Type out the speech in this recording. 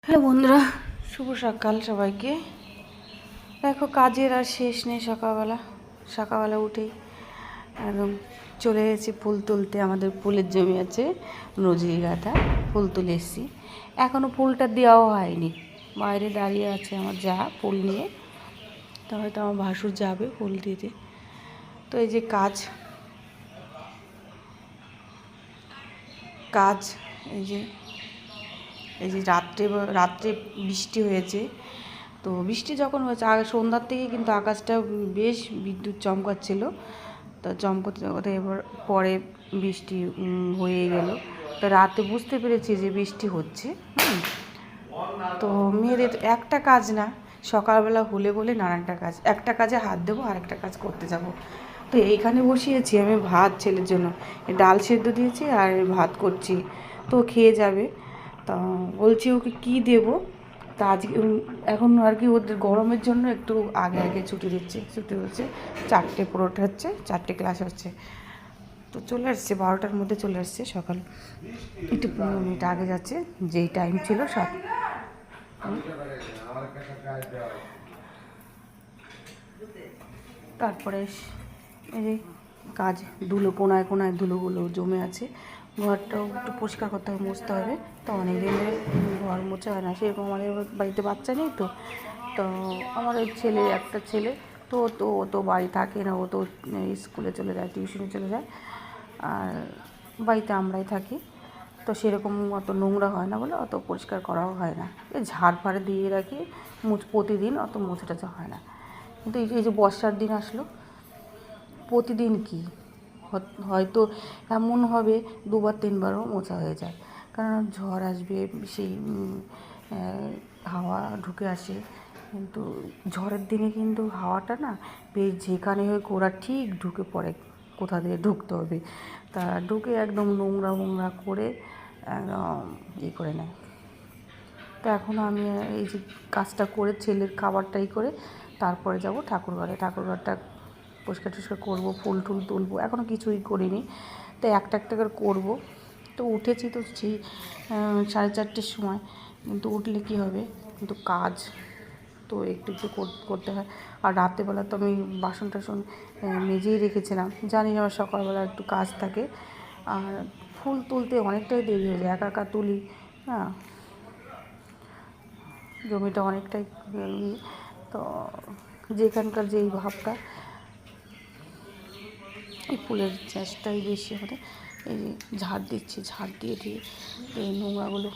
Hello বন্ধুরা, শুভ সকাল সবাইকে। দেখো কাজের আর শেষ নেই। সকালবেলা উঠেই একদম চলে এসেছি ফুল তুলতে। আমাদের ফুলের জমি আছে, নজরি গাঁথা, ফুল তুলে এসেছি। এখনও ফুলটা দেওয়াও হয়নি, বাইরে দাঁড়িয়ে আছে আমার যা ফুল নিয়ে। তো হয়তো আমার ভাসুর যাবে ফুল দিতে। তো এই যে কাজ এই যে রাত্রে বৃষ্টি হয়েছে। তো বৃষ্টি যখন হয়েছে সন্ধ্যার থেকে কিন্তু আকাশটা বেশ বিদ্যুৎ চমকাচ্ছিল। তো চমকাতে এবার পরে বৃষ্টি হয়ে গেল। তো রাতে বুঝতে পেরেছি যে বৃষ্টি হচ্ছে। তো মেয়েদের একটা কাজ না, সকালবেলা হলে বলে নানানটা কাজ। একটা কাজে হাত দেবো আর একটা কাজ করতে যাব। তো এইখানে বসিয়েছি আমি ভাত ছেলের জন্য, ডাল সেদ্ধ দিয়েছি আর ভাত করছি। তো খেয়ে যাবে। তা বলছি ওকে কী দেবো। তা আজকে এখন আর কি ওদের গরমের জন্য একটু আগে ছুটি হচ্ছে। 4টে পরোটা হচ্ছে, 4টে ক্লাস হচ্ছে। তো চলে আসছে 12টার মধ্যে চলে আসছে। সকাল একটু 15 মিনিট আগে যাচ্ছে, যেই টাইম ছিল সব। তারপরে এই যে কাজ, কোনায় ধুলোগুলো জমে আছে। ঘরটাও একটু পরিষ্কার করতে হবে, মুছতে হবে। তো অনেক দিন ধরে ঘর মোছা হয় না। সেরকম আমাদের বাড়িতে বাচ্চা নেই। তো তো আমার ওই একটা ছেলে, ও তো বাড়ি থাকে না। ও তো স্কুলে চলে যায়, টিউশনে চলে যায়। আর বাড়িতে আমরাই থাকি। তো সেরকম অত নোংরা হয় না বলে অত পরিষ্কার করাও হয় না। এই ঝাড় ফাড়ে দিয়ে রাখি প্রতিদিন, অত মোছা টোছা হয় না। কিন্তু এই যে বর্ষার দিন আসলো, প্রতিদিন কি হয়তো এমন হবে 2-3বারও মোছা হয়ে যায়। কারণ ঝড় আসবে, সেই হাওয়া ঢুকে আসে। কিন্তু ঝড়ের দিনে কিন্তু হাওয়াটা না বেশ যেখানে হয় গোড়া ঠিক ঢুকে পড়ে, কোথা দিয়ে ঢুকতে হবে। তা ঢুকে একদম নোংরা করে একদম করে নেয়। তো এখন আমি এই যে কাজটা করে ছেলের খাবারটাই করে তারপরে যাব ঠাকুরঘরটা পরিষ্কার টরিষ্কার করবো, ফুল টুল তুলবো। এখনও কিছুই করিনি, তো একটা করে করবো। তো উঠেছি তো 4:30-র সময়। কিন্তু উঠলে কী হবে, কিন্তু কাজ তো একটু করতে হয়। আর রাত্রেবেলা তো আমি বাসন টাসন মেজেই রেখেছিলাম। জানি না আমার সকালবেলা একটু কাজ থাকে। আর ফুল তুলতে অনেকটাই দেরি হয়ে যায়, একা তুলি। হ্যাঁ, জমিটা অনেকটাই তো যেখানকার যেই ভাবটা, এই ফুলের চেষ্টাই বেশি আমাদের। এই যে ঝাড় দিয়ে এই নোংরাগুলো